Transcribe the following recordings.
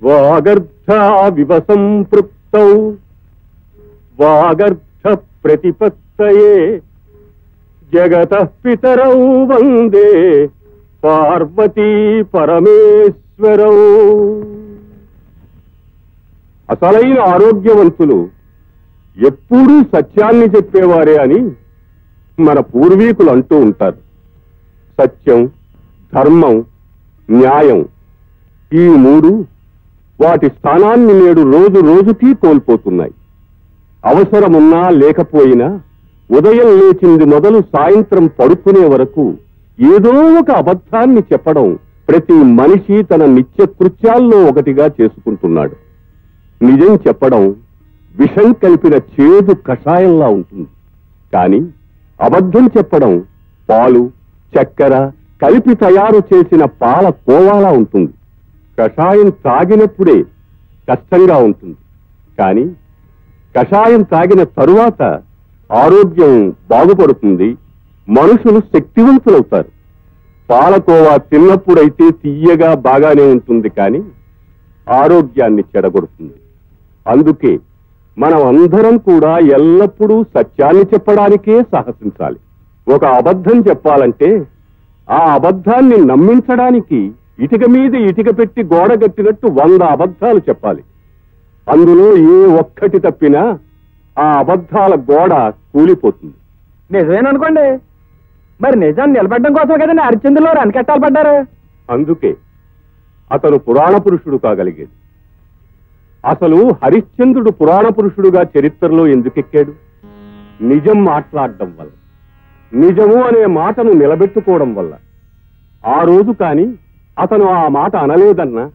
వాగర్ధావివ సంపృక్తౌ వాగర్ధ ప్రతిపత్తయే జగతః పితరౌ వందే పార్వతీ పరమేశ్వరౌ. అసలైన ఆరోగ్యవంతులు ఎప్పుడూ సత్యాన్ని చెప్పేవారే అని మన పూర్వీకులు అంటూ ఉంటారు. సత్యం, ధర్మం, న్యాయం ఈ మూడు వాటి స్థానాన్ని నేడు రోజు రోజుకి కోల్పోతున్నాయి. అవసరమున్నా లేకపోయినా ఉదయం లేచింది మొదలు సాయంత్రం పడుకునే వరకు ఏదో ఒక అబద్ధాన్ని చెప్పడం ప్రతి మనిషి తన నిత్య కృత్యాల్లో ఒకటిగా చేసుకుంటున్నాడు. నిజం చెప్పడం విషం కలిపిన చేదు కషాయంలా ఉంటుంది. కానీ అబద్ధం చెప్పడం పాలు, చక్కెర కలిపి తయారు చేసిన పాల కోవాలా ఉంటుంది. కషాయం తాగినప్పుడే కష్టంగా ఉంటుంది, కానీ కషాయం తాగిన తరువాత ఆరోగ్యం బాగుపడుతుంది, మనుషులు శక్తివంతులవుతారు. పాలకోవా తిన్నప్పుడైతే తీయగా బాగానే ఉంటుంది, కానీ ఆరోగ్యాన్ని చెడగొడుతుంది. అందుకే మనం అందరం కూడా ఎల్లప్పుడూ సత్యాన్ని చెప్పడానికే సాహసించాలి. ఒక అబద్ధం చెప్పాలంటే ఆ అబద్ధాన్ని నమ్మించడానికి ఇటుక మీద ఇటుక పెట్టి గోడ కట్టినట్టు 100 అబద్ధాలు చెప్పాలి. అందులో ఏ ఒక్కటి తప్పినా ఆ అబద్ధాల గోడ కూలిపోతుంది. నిజమేననుకోండి, మరి నిజాన్ని నిలబెట్టడం కోసం కదండి హరిశ్చంద్రులు రణకెట్టాలు పడ్డారు. అందుకే అతను పురాణ పురుషుడు కాగలిగేది. అసలు హరిశ్చంద్రుడు పురాణ పురుషుడుగా చరిత్రలో ఎందుకెక్కాడు? నిజం మాట్లాడడం వల్ల, నిజము అనే మాటను నిలబెట్టుకోవడం వల్ల. ఆ రోజు కాని అతను ఆ మాట అనలేదన్నా,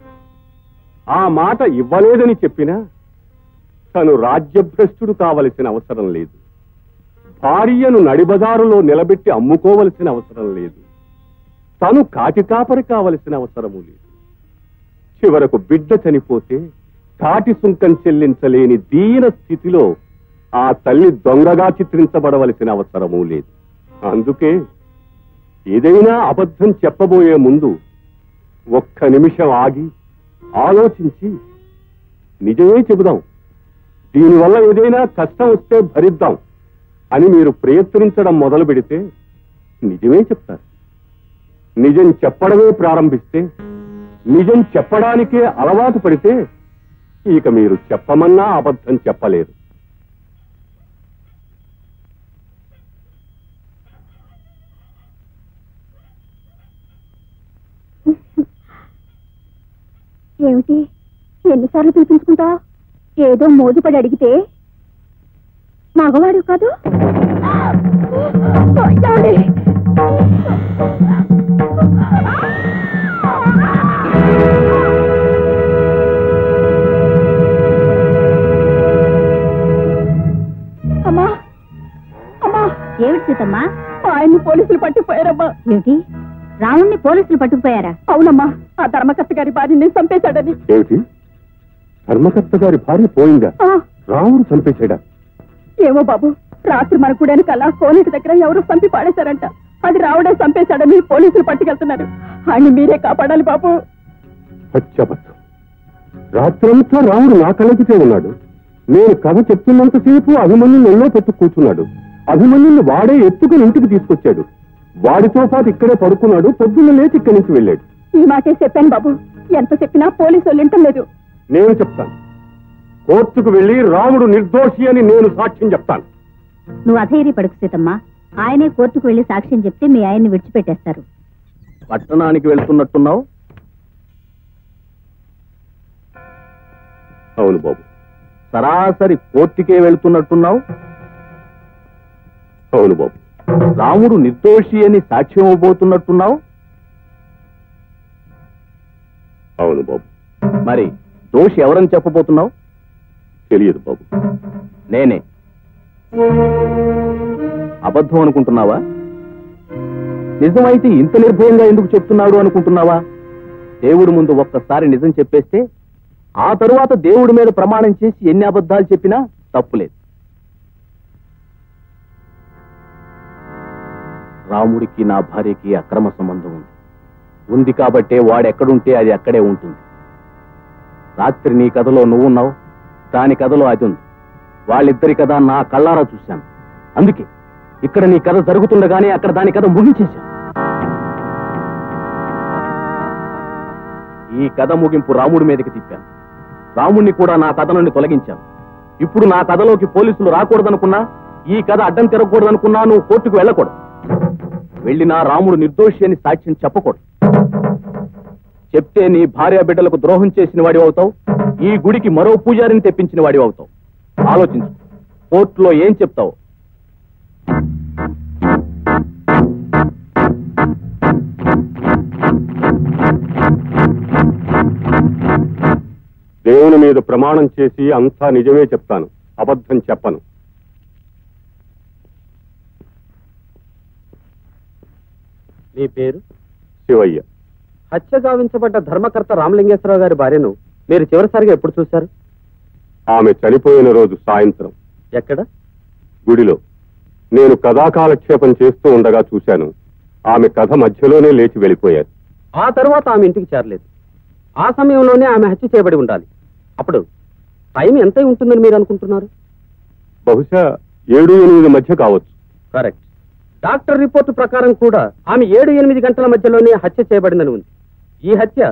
ఆ మాట ఇవ్వలేదని చెప్పినా తను రాజ్యభ్రష్టుడు కావలసిన అవసరం లేదు. భార్యను నడిబజారులో నిలబెట్టి అమ్ముకోవలసిన అవసరం లేదు. తను కాటికాపరి కావలసిన అవసరము లేదు. చివరకు బిడ్డ చనిపోతే కాటి సుంకం చెల్లించలేని దీన స్థితిలో ఆ తల్లి దొంగగా చిత్రించబడవలసిన అవసరమూ లేదు. అందుకే ఏదైనా అబద్ధం చెప్పబోయే ముందు ఒక్క నిమిషం ఆగి ఆలోచించి నిజమే చెబుదాం, దీనివల్ల ఏదైనా కష్టం వస్తే భరిద్దాం అని మీరు ప్రయత్నించడం మొదలు పెడితే నిజమే చెప్తారు. నిజం చెప్పడమే ప్రారంభిస్తే, నిజం చెప్పడానికే అలవాటు పడితే ఇక మీరు చెప్పమన్నా అబద్ధం చెప్పలేరు. ఏమిటి ఎన్నిసార్లు పిలిపించుకుంటావు? ఏదో మోజుపడి అడిగితే మగవాడు కాదు. అమ్మా అమ్మా, ఏమిటి సీతమ్మా? ఆయన్ని పోలీసులు పట్టుకుపోయారమ్మా. ఏమిటి, రావుణ్ణి పోలీసులు పట్టుకుపోయారా? అవునమ్మా, ఆ ధర్మకర్త గారి భార్యని చంపేశాడని. ఏమిటి, ధర్మకర్త గారి భార్య పోయిందా? రావుడు చంపేశాడా? ఏమో బాబు, రాత్రి మన కూడానికి అలా కోనేటి దగ్గర ఎవరో చంపి పాడేశారంట. అది రావుడే చంపేశాడని పోలీసులు పట్టుకెళ్తున్నారు. ఆయన్ని మీరే కాపాడాలి బాబు. అచ్చబద్ధం. రాత్రంతా రావుడు నా కళ్ళకితే ఉన్నాడు. నేను కథ చెప్తున్నంతసేపు అభిమన్యుని ఎన్నో పెట్టు కూర్చున్నాడు. అభిమన్యుని వాడే ఎత్తుకుని ఇంటికి తీసుకొచ్చాడు. వాడితో పాటు ఇక్కడే పడుకున్నాడు. పొద్దున్న లేచి ఇక్కడి నుంచి వెళ్ళాడు. ఈ మాటే చెప్పాను బాబు, ఎంత చెప్పినా పోలీసు వాళ్ళు వింటం లేదు. నేను చెప్తాను, కోర్టుకు వెళ్లి రాముడు నిర్దోషి అని నేను సాక్ష్యం చెప్తాను. నువ్వు అధైర్య పడుకు సీతమ్మా, ఆయనే కోర్టుకు వెళ్లి సాక్ష్యం చెప్తే మీ ఆయన్ని విడిచిపెట్టేస్తారు. పట్టణానికి వెళ్తున్నట్టున్నావు? అవును బాబు. సరాసరి కోర్టుకే వెళ్తున్నట్టున్నావు? అవును బాబు. రాముడు నిర్దోషి అని సాక్ష్యం ఇవ్వబోతున్నట్టున్నావు? అవును బాబు. మరి దోషి ఎవరని చెప్పబోతున్నావు? తెలియదు బాబు. నేనే. అబద్ధం అనుకుంటున్నావా? నిజమైతే ఇంత నిర్భయంగా ఎందుకు చెప్తున్నాడు అనుకుంటున్నావా? దేవుడి ముందు ఒక్కసారి నిజం చెప్పేస్తే ఆ తరువాత దేవుడి మీద ప్రమాణం చేసి ఎన్ని అబద్ధాలు చెప్పినా తప్పులేదు. రాముడికి నా భార్యకి అక్రమ సంబంధం ఉంది కాబట్టే వాడెక్కడుంటే అది అక్కడే ఉంటుంది. రాత్రి నీ కథలో నువ్వున్నావు, దాని కథలో అది ఉంది. వాళ్ళిద్దరి కథ నా కళ్ళారా చూశాను. అందుకే ఇక్కడ నీ కథ జరుగుతుండగానే అక్కడ దాని కథ ముగించేశాను. ఈ కథ ముగింపు రాముడి మీదకి తిప్పాను. రాముణ్ణి కూడా నా కథ నుండి తొలగించాను. ఇప్పుడు నా కథలోకి పోలీసులు రాకూడదనుకున్నా, ఈ కథ అడ్డం తిరగకూడదనుకున్నా నువ్వు కోర్టుకు వెళ్ళకూడదు. వెళ్ళినా రాముడు నిర్దోషి అని సాక్ష్యం చెప్పకూడదు. చెప్తే నీ భార్య బిడ్డలకు ద్రోహం చేసిన వాడి అవుతావు, ఈ గుడికి మరో పూజారిని తెప్పించిన వాడి అవుతావు. ఆలోచించు, కోర్టులో ఏం చెప్తావు? దేవుని మీద ప్రమాణం చేసి అంతా నిజమే చెప్తాను, అబద్ధం చెప్పను. నీ పేరు? శివయ్య. హత్య గావించబడ్డ ధర్మకర్త రామలింగేశ్వరరావు గారి భార్యను మీరు చివరిసారిగా ఎప్పుడు చూశారు? ఆమె చనిపోయిన రోజు సాయంత్రం. ఎక్కడ? గుడిలో. నేను కథాకాలక్షేపం చేస్తూ ఉండగా చూశాను. ఆమె కథ మధ్యలోనే లేచి వెళ్ళిపోయారు. ఆ తర్వాత ఆమె ఇంటికి చేరలేదు. ఆ సమయంలోనే ఆమె హత్య చేయబడి ఉండాలి. అప్పుడు టైం ఎంత ఉంటుందని మీరు అనుకుంటున్నారు? బహుశా 7-8 మధ్య కావచ్చు. కరెక్ట్. డాక్టర్ రిపోర్టు ప్రకారం కూడా ఆమె 7-8 గంటల మధ్యలోనే హత్య చేయబడిందని ఉంది. ఈ హత్య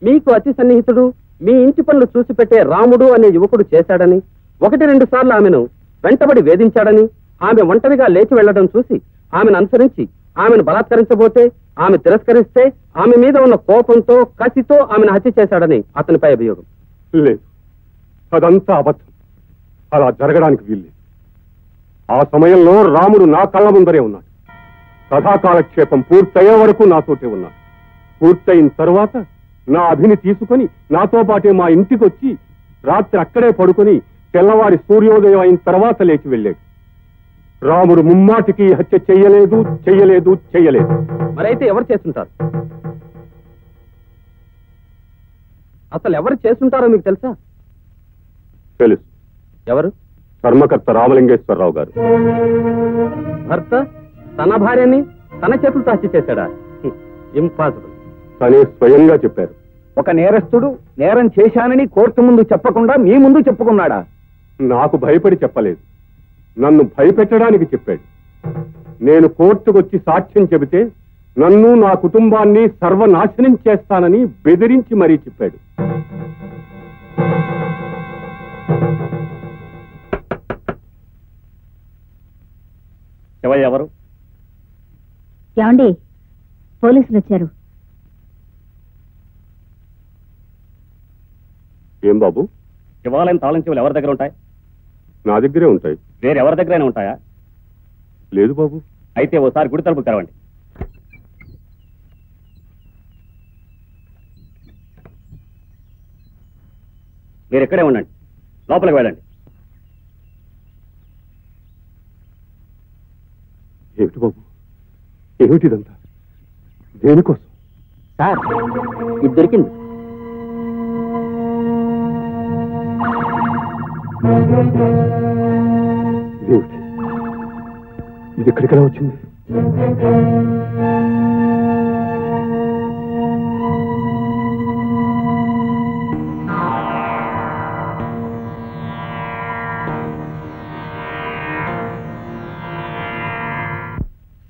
మీకు అతి సన్నిహితుడు, మీ ఇంటి పనులు చూసి పెట్టే రాముడు అనే యువకుడు చేశాడని, 1-2 సార్లు ఆమెను వెంటబడి వేధించాడని, ఆమె ఒంటరిగా లేచి వెళ్లడం చూసి ఆమెను అనుసరించి ఆమెను బలాత్కరించబోతే ఆమె తిరస్కరిస్తే ఆమె మీద ఉన్న కోపంతో, కసితో ఆమెను హత్య చేశాడని అతనిపై అభియోగం. లేదు, అదంతా అబద్ధం. అలా జరగడానికి వీల్లేదు. ఆ సమయంలో రాముడు నా కళ్ళ ముందరే ఉన్నాడు. కథాకాలక్షేపం పూర్తయ్యే వరకు నాతోటే ఉన్నాడు. పూర్తయిన తర్వాత నా అభిని తీసుకుని నాతో పాటే మా ఇంటికి వచ్చి రాత్రి అక్కడే పడుకొని తెల్లవారి సూర్యోదయం అయిన తర్వాత లేచి వెళ్ళాడు. రాముడు ముమ్మాటికి హత్య చెయ్యలేదు, చెయ్యలేదు, చెయ్యలేదు. మరైతే ఎవరు చేస్తుంటారు? అసలు ఎవరు చేస్తుంటారో మీకు తెలుసా? తెలుసు. ఎవరు? ధర్మకర్త రామలింగేశ్వరరావు గారు. భర్త తన భార్యని తన చేతులతో హత్య చేశాడా? ఇంపాసిబుల్. తనే స్వయంగా చెప్పారు. ఒక నేరస్తుడు నేరం చేశానని కోర్టు ముందు చెప్పకుండా మీ ముందు చెప్పుకున్నాడా? నాకు భయపడి చెప్పలేదు, నన్ను భయపెట్టడానికి చెప్పాడు. నేను కోర్టుకొచ్చి సాక్ష్యం చెబితే నన్ను, నా కుటుంబాన్ని సర్వనాశనం చేస్తానని బెదిరించి మరీ చెప్పాడు. ఎవరు? ఏమండి, పోలీసులు వచ్చారు. ఏం బాబు? శివాలయం తాళం చెవులు ఎవరి దగ్గర ఉంటాయి? నా దగ్గరే ఉంటాయి. వేరెవరి దగ్గరైనా ఉంటాయా? లేదు బాబు. అయితే ఓసారి గుడి తలుపు తెరవండి. మీరు ఇక్కడే ఉండండి, లోపలికి వెళ్ళండి. ఏమిటి బాబు, ఏమిటిదంతా? దేనికోసం? సార్, ఇది దొరికింది. ఏమిటి ఇది? ఎక్కడికలా వచ్చింది?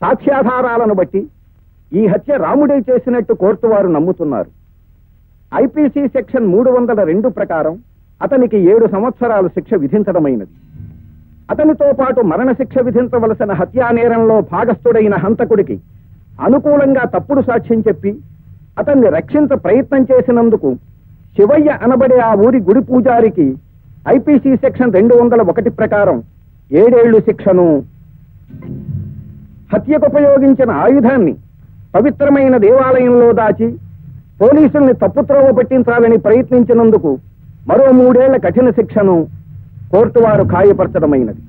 సాక్ష్యాధారాలను బట్టి ఈ హత్య రాముడే చేసినట్టు కోర్టు వారు నమ్ముతున్నారు. ఐపీసీ సెక్షన్ 302 ప్రకారం అతనికి 7 సంవత్సరాలు శిక్ష విధించడమైనది. అతనితో పాటు మరణశిక్ష విధించవలసిన హత్యా నేరంలో భాగస్థుడైన హంతకుడికి అనుకూలంగా తప్పుడు సాక్ష్యం చెప్పి అతన్ని రక్షించ ప్రయత్నం చేసినందుకు శివయ్య అనబడే ఆ ఊరి గుడి పూజారికి ఐపీసీ సెక్షన్ 201 ప్రకారం 7 ఏళ్లు శిక్షను, హత్యకుపయోగించిన ఆయుధాన్ని పవిత్రమైన దేవాలయంలో దాచి పోలీసుల్ని తప్పుత్రోవ పట్టించాలని ప్రయత్నించినందుకు మరో 3 ఏళ్ల కఠిన శిక్షను కోర్టు వారు ఖాయపరచడమైనది.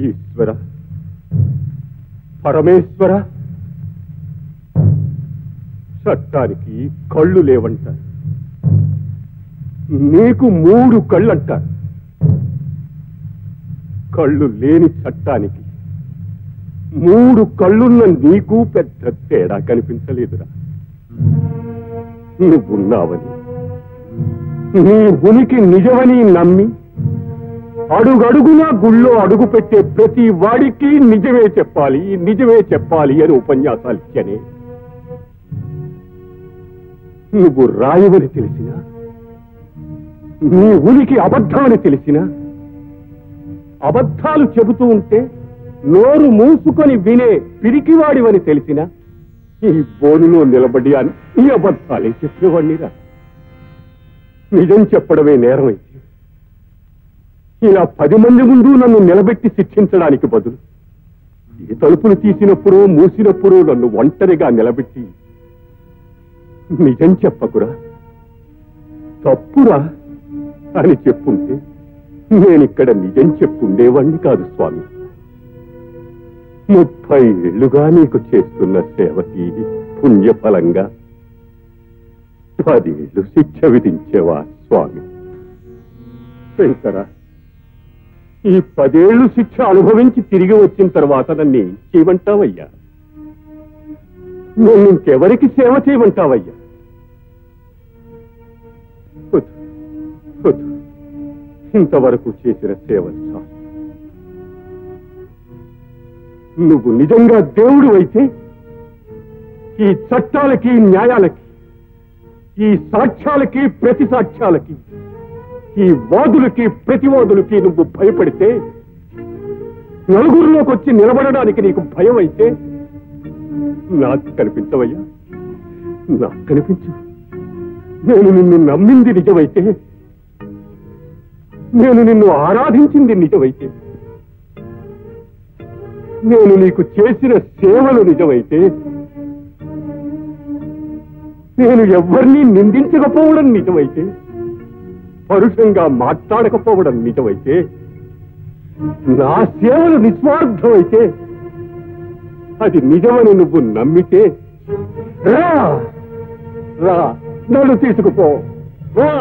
ఈశ్వర, పరమేశ్వర, చట్టానికి కళ్ళు లేవంటారు. నీకు 3 కళ్ళంటారు. కళ్ళు లేని చట్టానికి 3 కళ్ళున్న నీకు పెద్ద తేడా కనిపించలేదురా. నువ్వున్నావని, నీ ఉనికి నిజమని నమ్మి అడుగడుగునా గుళ్ళో అడుగు పెట్టే ప్రతి వాడికి నిజమే చెప్పాలి అని ఉపన్యాసాలు ఇచ్చానే. నువ్వు రాయవని తెలిసినా, నీ ఉనికి అబద్ధమని తెలిసినా, అబద్ధాలు చెబుతూ ఉంటే నోరు మూసుకొని వినే పిరికివాడివని తెలిసినా ఈ బోనులో నిలబడి ఈ అబద్ధాలే చెప్పేవాడినిరా. నిజం చెప్పడమే నేరమైతే ఇలా 10 మంది ముందు నన్ను నిలబెట్టి శిక్షించడానికి బదులు ఈ తలుపులు తీసినప్పుడు మూసినప్పుడు నన్ను ఒంటరిగా నిలబెట్టి నిజం చెప్పకురా, తప్పురా అని చెప్పుంటే నేనిక్కడ నిజం చెప్పుండేవాణ్ణి కాదు స్వామి. 30 ఏళ్లుగా నీకు చేస్తున్న సేవకి పుణ్యఫలంగా 10 ఏళ్లు శిక్ష విధించేవా స్వామి? శంకర, ఈ 10 ఏళ్లు శిక్ష అనుభవించి తిరిగి వచ్చిన తర్వాత నన్ను ఏం చేయమంటావయ్యా? నన్ను ఇంకెవరికి సేవ చేయమంటావయ్యా? ఇంతవరకు చేసిన సేవలు చాలు. నువ్వు నిజంగా దేవుడు అయితే ఈ చట్టాలకి, న్యాయాలకి, ఈ సాక్ష్యాలకి, ప్రతి సాక్ష్యాలకి, ఈ వాదులకి, ప్రతివాదులకి నువ్వు భయపడితే, నలుగురిలోకి వచ్చి నిలబడడానికి నీకు భయం అయితే నాకు కనిపించవయ్యా, నాకు కనిపించు. నేను నిన్ను నమ్మింది నిజమైతే, నేను నిన్ను ఆరాధించింది నిజమైతే, నేను నీకు చేసిన సేవలు నిజమైతే, నేను ఎవరిని నిందించకపోవడం నిజమైతే, పరుషంగా మాట్లాడకపోవడం నిజమైతే, నా సేవలు నిస్వార్థమైతే, అది నిజమని నువ్వు నమ్మితే రా, నన్ను తీసుకుపో, రా.